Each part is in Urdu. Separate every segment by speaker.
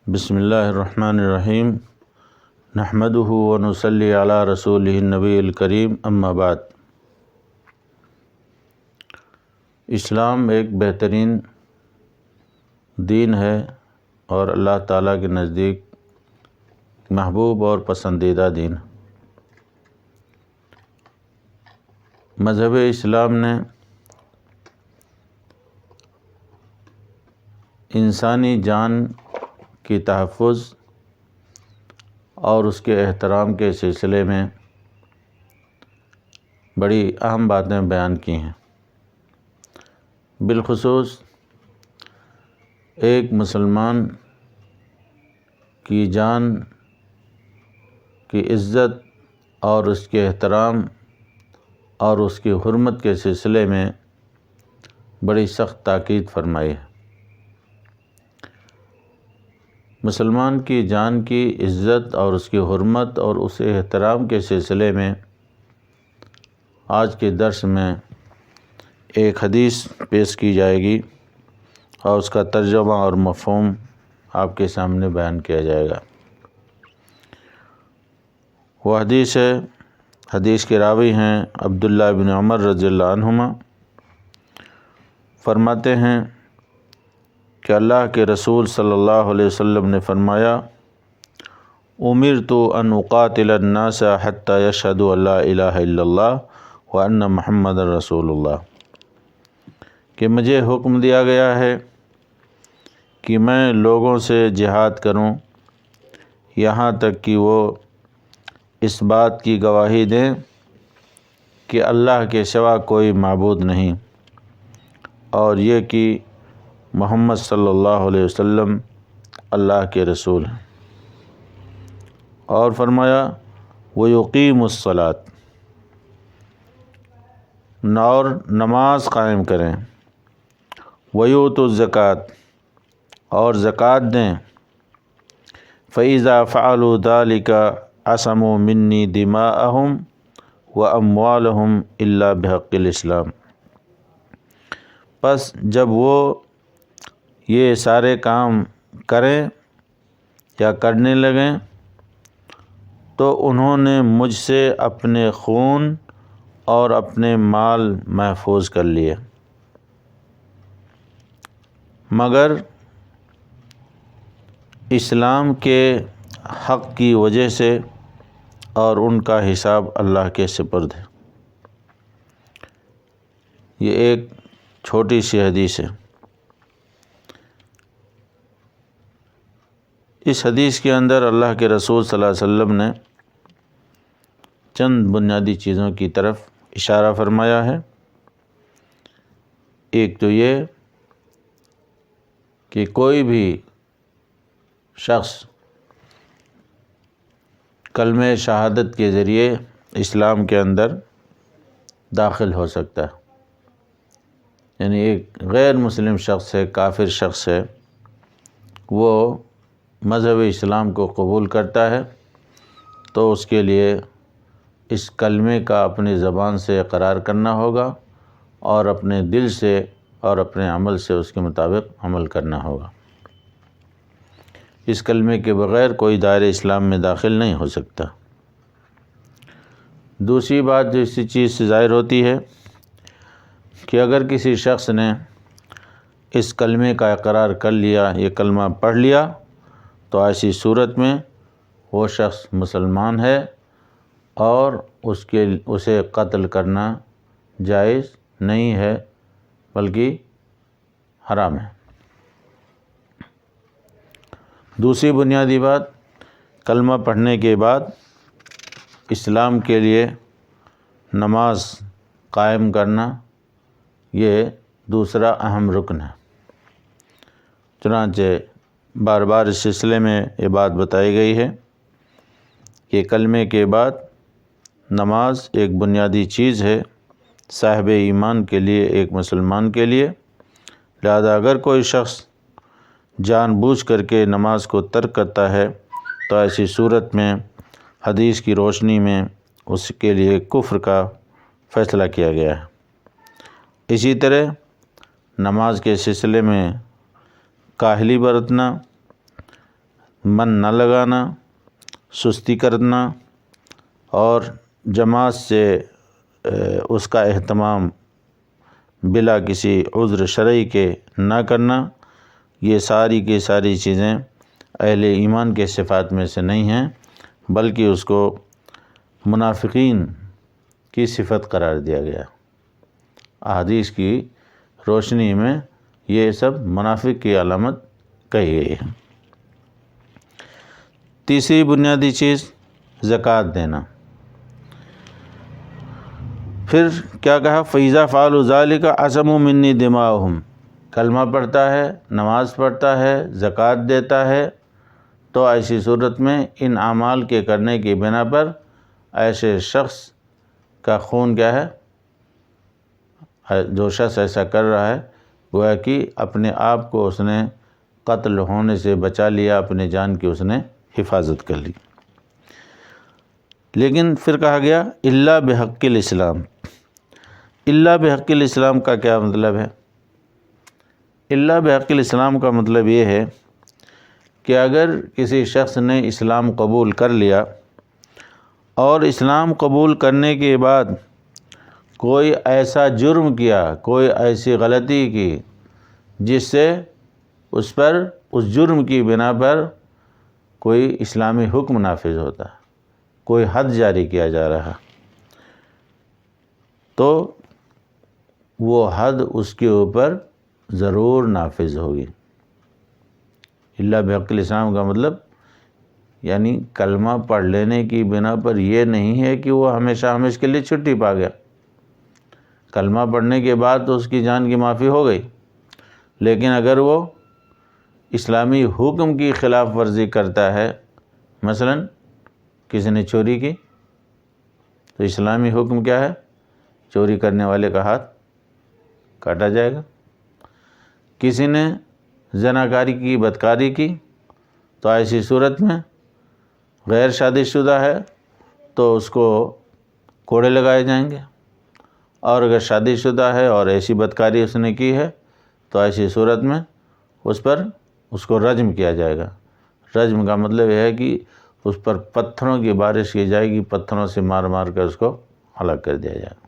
Speaker 1: بسم اللہ الرحمن الرحیم نحمدہ ونصلی علی رسولہ النبی الکریم اما بعد۔ اسلام ایک بہترین دین ہے اور اللہ تعالیٰ کے نزدیک محبوب اور پسندیدہ دین۔ مذہب اسلام نے انسانی جان کی تحفظ اور اس کے احترام کے سلسلے میں بڑی اہم باتیں بیان کی ہیں۔ بالخصوص ایک مسلمان کی جان کی عزت اور اس کے احترام اور اس کی حرمت کے سلسلے میں بڑی سخت تاکید فرمائی ہے۔ مسلمان کی جان کی عزت اور اس کی حرمت اور اس احترام کے سلسلے میں آج کے درس میں ایک حدیث پیش کی جائے گی اور اس کا ترجمہ اور مفہوم آپ کے سامنے بیان کیا جائے گا۔ وہ حدیث ہے، حدیث کے راوی ہیں عبداللہ بن عمر رضی اللہ عنہما، فرماتے ہیں کہ اللہ کے رسول صلی اللہ علیہ وسلم نے فرمایا، امرت ان اقاتل الناس حتی یشہدوا ان لا الہ الا اللہ وان محمد رسول اللہ، کہ مجھے حکم دیا گیا ہے کہ میں لوگوں سے جہاد کروں یہاں تک کہ وہ اس بات کی گواہی دیں کہ اللہ کے سوا کوئی معبود نہیں اور یہ کہ محمد صلی اللہ علیہ وسلم اللہ کے رسول ہیں، اور فرمایا وَيُقِيمُ الصَّلَاةَ، اور نماز قائم کریں، وَيُؤْتُوا الزَّكَاةَ، اور زکوٰۃ دیں، فَإِذَا فَعَلُوا ذَلِكَ عَصَمُوا مِنِّي دِمَاءَهُمْ وَأَمْوَالَهُمْ إِلَّا بِحَقِّ الْإِسْلَامِ، پس جب وہ یہ سارے کام کریں یا کرنے لگیں تو انہوں نے مجھ سے اپنے خون اور اپنے مال محفوظ کر لیے، مگر اسلام کے حق کی وجہ سے، اور ان کا حساب اللہ کے سپرد ہے۔ یہ ایک چھوٹی سی حدیث ہے۔ اس حدیث کے اندر اللہ کے رسول صلی اللہ علیہ وسلم نے چند بنیادی چیزوں کی طرف اشارہ فرمایا ہے۔ ایک تو یہ کہ کوئی بھی شخص کلمہ شہادت کے ذریعے اسلام کے اندر داخل ہو سکتا ہے، یعنی ایک غیر مسلم شخص ہے، کافر شخص ہے، وہ مذہب اسلام کو قبول کرتا ہے تو اس کے لیے اس کلمے کا اپنی زبان سے اقرار کرنا ہوگا اور اپنے دل سے اور اپنے عمل سے اس کے مطابق عمل کرنا ہوگا۔ اس کلمے کے بغیر کوئی دائرہ اسلام میں داخل نہیں ہو سکتا۔ دوسری بات جو اسی چیز سے ظاہر ہوتی ہے کہ اگر کسی شخص نے اس کلمے کا اقرار کر لیا، یہ کلمہ پڑھ لیا، تو ایسی صورت میں وہ شخص مسلمان ہے اور اسے قتل کرنا جائز نہیں ہے بلکہ حرام ہے۔ دوسری بنیادی بات، کلمہ پڑھنے کے بعد اسلام کے لیے نماز قائم کرنا یہ دوسرا اہم رکن ہے۔ چنانچہ بار بار اس سلسلے میں یہ بات بتائی گئی ہے کہ کلمے کے بعد نماز ایک بنیادی چیز ہے صاحب ایمان کے لیے، ایک مسلمان کے لیے، لہذا اگر کوئی شخص جان بوجھ کر کے نماز کو ترک کرتا ہے تو ایسی صورت میں حدیث کی روشنی میں اس کے لیے کفر کا فیصلہ کیا گیا ہے۔ اسی طرح نماز کے سلسلے میں کاہلی برتنا، من نہ لگانا، سستی کرنا اور جماعت سے اس کا اہتمام بلا کسی عذر شرعی کے نہ کرنا، یہ ساری کی ساری چیزیں اہل ایمان کے صفات میں سے نہیں ہیں، بلکہ اس کو منافقین کی صفت قرار دیا گیا۔ احادیث کی روشنی میں یہ سب منافق کی علامت کہی گئی ہے۔ تیسری بنیادی چیز زکوٰۃ دینا۔ پھر کیا کہا؟ فَإِذَا فَعَلُوا ذَلِكَ عَصَمُوا مِنِّي دِمَاءَهُمْ، کلمہ پڑھتا ہے، نماز پڑھتا ہے، زکوٰۃ دیتا ہے، تو ایسی صورت میں ان اعمال کے کرنے کی بنا پر ایسے شخص کا خون کیا ہے؟ جو شخص ایسا کر رہا ہے گویا کہ اپنے آپ کو اس نے قتل ہونے سے بچا لیا، اپنے جان کی اس نے حفاظت کر لی۔ لیکن پھر کہا گیا الا بحق الاسلام۔ الا بحق الاسلام کا کیا مطلب ہے؟ الا بحق الاسلام کا مطلب یہ ہے کہ اگر کسی شخص نے اسلام قبول کر لیا اور اسلام قبول کرنے کے بعد کوئی ایسا جرم کیا، کوئی ایسی غلطی کی جس سے اس پر اس جرم کی بنا پر کوئی اسلامی حکم نافذ ہوتا، کوئی حد جاری کیا جا رہا، تو وہ حد اس کے اوپر ضرور نافذ ہوگی۔ الا بحق الاسلام کا مطلب یعنی کلمہ پڑھ لینے کی بنا پر یہ نہیں ہے کہ وہ ہمیشہ ہمیشہ کے لیے چھٹی پا گیا۔ کلمہ پڑھنے کے بعد تو اس کی جان کی معافی ہو گئی، لیکن اگر وہ اسلامی حکم کی خلاف ورزی کرتا ہے، مثلا کسی نے چوری کی، تو اسلامی حکم کیا ہے؟ چوری کرنے والے کا ہاتھ کاٹا جائے گا۔ کسی نے زناکاری کی، بدکاری کی، تو ایسی صورت میں غیر شادی شدہ ہے تو اس کو کوڑے لگائے جائیں گے، اور اگر شادی شدہ ہے اور ایسی بدکاری اس نے کی ہے تو ایسی صورت میں اس کو رجم کیا جائے گا۔ رجم کا مطلب یہ ہے کہ اس پر پتھروں کی بارش کی جائے گی، پتھروں سے مار مار کر اس کو ہلاک کر دیا جائے گا۔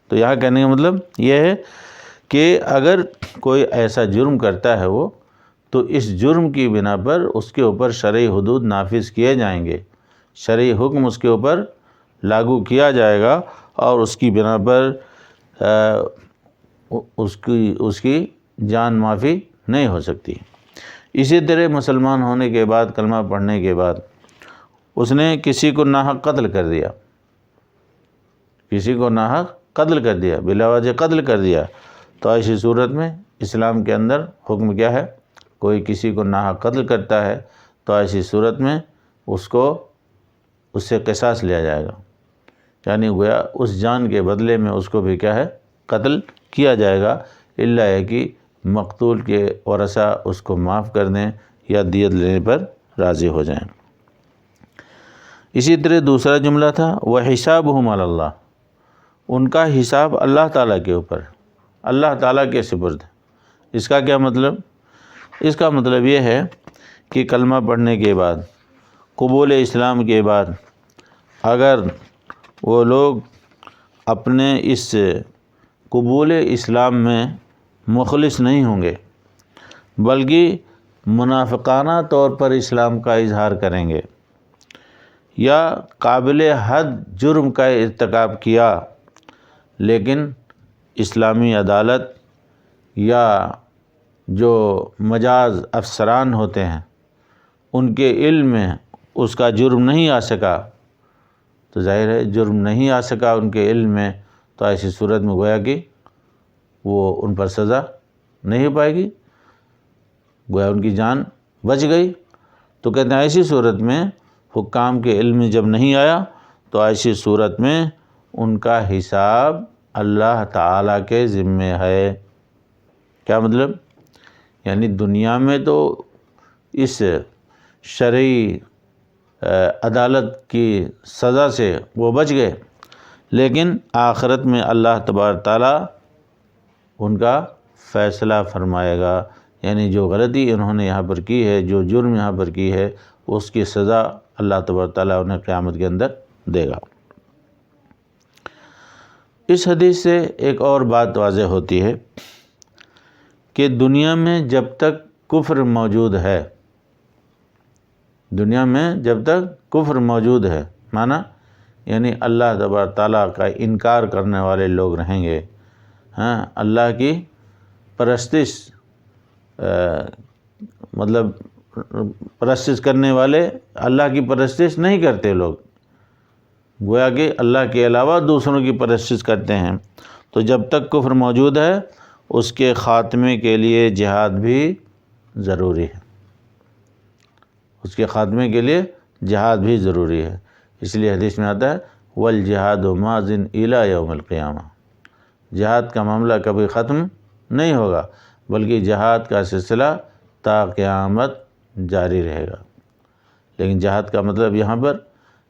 Speaker 1: تو یہاں کہنے کا مطلب یہ ہے کہ اگر کوئی ایسا جرم کرتا ہے وہ، تو اس جرم کی بنا پر اس کے اوپر شرعی حدود نافذ کیے جائیں گے، شرعی حکم اس کے اوپر لاگو کیا جائے گا، اور اس کی بنا پر اس کی جان معافی نہیں ہو سکتی۔ اسی طرح مسلمان ہونے کے بعد، کلمہ پڑھنے کے بعد اس نے کسی کو ناحق قتل کر دیا، کسی کو ناحق قتل کر دیا، بلا وجہ قتل کر دیا، تو ایسی صورت میں اسلام کے اندر حکم کیا ہے؟ کوئی کسی کو ناحق قتل کرتا ہے تو ایسی صورت میں اس سے قصاص لیا جائے گا، یعنی گویا اس جان کے بدلے میں اس کو بھی کیا ہے؟ قتل کیا جائے گا، الا ہے کہ مقتول کے ورثاء اس کو معاف کر دیں یا دیت لینے پر راضی ہو جائیں۔ اسی طرح دوسرا جملہ تھا وَحِسَابُهُمْ عَلَى اللَّهِ، ان کا حساب اللہ تعالیٰ کے اوپر، اللہ تعالیٰ کے سپرد۔ اس کا کیا مطلب؟ اس کا مطلب یہ ہے کہ کلمہ پڑھنے کے بعد، قبول اسلام کے بعد اگر وہ لوگ اپنے اس قبول اسلام میں مخلص نہیں ہوں گے، بلکہ منافقانہ طور پر اسلام کا اظہار کریں گے، یا قابل حد جرم کا ارتکاب کیا لیکن اسلامی عدالت یا جو مجاز افسران ہوتے ہیں ان کے علم میں اس کا جرم نہیں آ سکا، تو ظاہر ہے جرم نہیں آ سکا ان کے علم میں، تو ایسی صورت میں گویا کہ وہ ان پر سزا نہیں ہو پائے گی، گویا ان کی جان بچ گئی۔ تو کہتے ہیں ایسی صورت میں حکام کے علم میں جب نہیں آیا تو ایسی صورت میں ان کا حساب اللہ تعالیٰ کے ذمے ہے۔ کیا مطلب؟ یعنی دنیا میں تو اس شرعی عدالت کی سزا سے وہ بچ گئے، لیکن آخرت میں اللہ تبارک تعالیٰ ان کا فیصلہ فرمائے گا یعنی جو غلطی انہوں نے یہاں پر کی ہے، جو جرم یہاں پر کی ہے، اس کی سزا اللہ تبارک تعالیٰ انہیں قیامت کے اندر دے گا۔ اس حدیث سے ایک اور بات واضح ہوتی ہے کہ دنیا میں جب تک کفر موجود ہے، دنیا میں جب تک کفر موجود ہے، معنی یعنی اللہ تبارک تعالیٰ کا انکار کرنے والے لوگ رہیں گے، اللہ کی پرستش مطلب پرستش کرنے والے اللہ کی پرستش نہیں کرتے لوگ، گویا کہ اللہ کے علاوہ دوسروں کی پرستش کرتے ہیں، تو جب تک کفر موجود ہے اس کے خاتمے کے لیے جہاد بھی ضروری ہے، اس کے خاتمے کے لیے جہاد بھی ضروری ہے۔ اس لیے حدیث میں آتا ہے والجہاد ماضٍ الی یوم القیامہ، جہاد کا معاملہ کبھی ختم نہیں ہوگا بلکہ جہاد کا سلسلہ تا قیامت جاری رہے گا۔ لیکن جہاد کا مطلب یہاں پر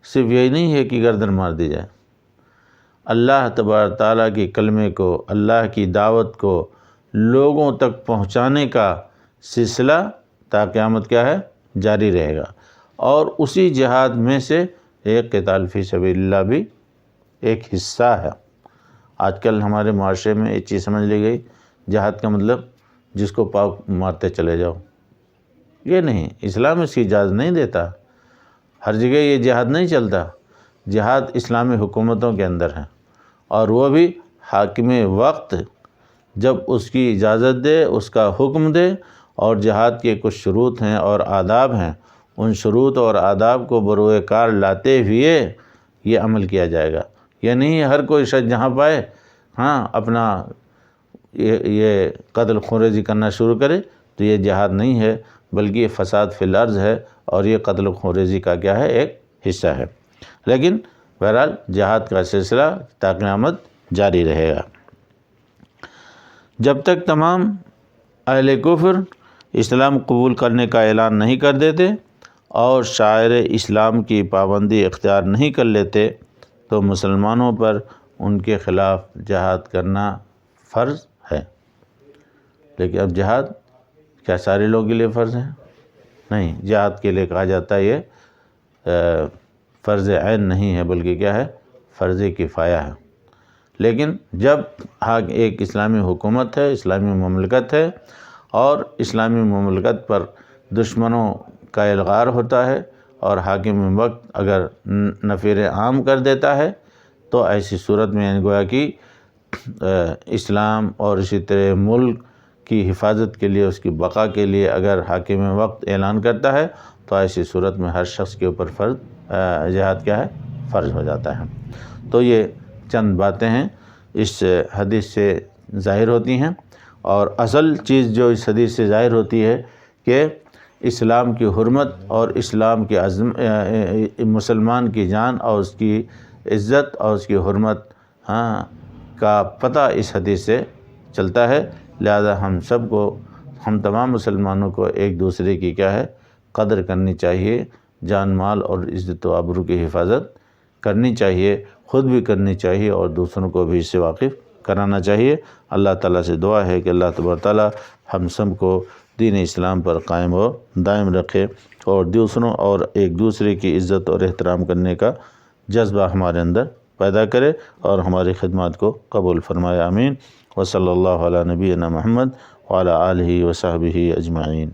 Speaker 1: صرف یہی نہیں ہے کہ گردن مار دی جائے، اللہ تبارک تعالیٰ کی کلمے کو، اللہ کی دعوت کو لوگوں تک پہنچانے کا سلسلہ تا قیامت کیا ہے؟ جاری رہے گا، اور اسی جہاد میں سے ایک قتال فی سبیل اللہ بھی ایک حصہ ہے۔ آج کل ہمارے معاشرے میں ایک چیز سمجھ لی گئی، جہاد کا مطلب جس کو پاؤ مارتے چلے جاؤ، یہ نہیں، اسلام اس کی اجازت نہیں دیتا، ہر جگہ یہ جہاد نہیں چلتا۔ جہاد اسلامی حکومتوں کے اندر ہے، اور وہ بھی حاکم وقت جب اس کی اجازت دے، اس کا حکم دے، اور جہاد کے کچھ شروط ہیں اور آداب ہیں، ان شروط اور آداب کو بروئے کار لاتے ہوئے یہ عمل کیا جائے گا۔ یہ نہیں ہر کوئی شخص جہاں پائے اپنا یہ قتل خوریزی کرنا شروع کرے، تو یہ جہاد نہیں ہے بلکہ یہ فساد فی الارض ہے، اور یہ قتل خوریزی کا کیا ہے؟ ایک حصہ ہے۔ لیکن بہرحال جہاد کا سلسلہ تا قیامت جاری رہے گا۔ جب تک تمام اہل کفر اسلام قبول کرنے کا اعلان نہیں کر دیتے اور شاعر اسلام کی پابندی اختیار نہیں کر لیتے، تو مسلمانوں پر ان کے خلاف جہاد کرنا فرض ہے۔ لیکن اب جہاد کیا سارے لوگوں کے لیے فرض ہے؟ نہیں، جہاد کے لیے کہا جاتا ہے یہ فرض عین نہیں ہے بلکہ کیا ہے؟ فرض کفایہ ہے۔ لیکن جب ایک اسلامی حکومت ہے، اسلامی مملکت ہے، اور اسلامی مملکت پر دشمنوں کا الغار ہوتا ہے اور حاکم وقت اگر نفیر عام کر دیتا ہے، تو ایسی صورت میں یعنی گویا کہ اسلام اور اسی طرح ملک کی حفاظت کے لیے، اس کی بقا کے لیے اگر حاکم وقت اعلان کرتا ہے، تو ایسی صورت میں ہر شخص کے اوپر جہاد کیا ہے؟ فرض ہو جاتا ہے۔ تو یہ چند باتیں ہیں اس حدیث سے ظاہر ہوتی ہیں، اور اصل چیز جو اس حدیث سے ظاہر ہوتی ہے کہ اسلام کی حرمت اور اسلام کی مسلمان کی جان اور اس کی عزت اور اس کی حرمت کا پتہ اس حدیث سے چلتا ہے۔ لہذا ہم تمام مسلمانوں کو ایک دوسرے کی کیا ہے؟ قدر کرنی چاہیے، جان مال اور عزت و آبرو کی حفاظت کرنی چاہیے، خود بھی کرنی چاہیے اور دوسروں کو بھی اس سے واقف کرانا چاہیے۔ اللہ تعالیٰ سے دعا ہے کہ اللہ تبارک تعالیٰ ہم سب کو دین اسلام پر قائم و دائم رکھے، اور دوسروں اور ایک دوسرے کی عزت اور احترام کرنے کا جذبہ ہمارے اندر پیدا کرے، اور ہماری خدمات کو قبول فرمائے۔ آمین۔ وصلی اللہ علی نبینا محمد وعلی آلہ وصحبہ اجمعین۔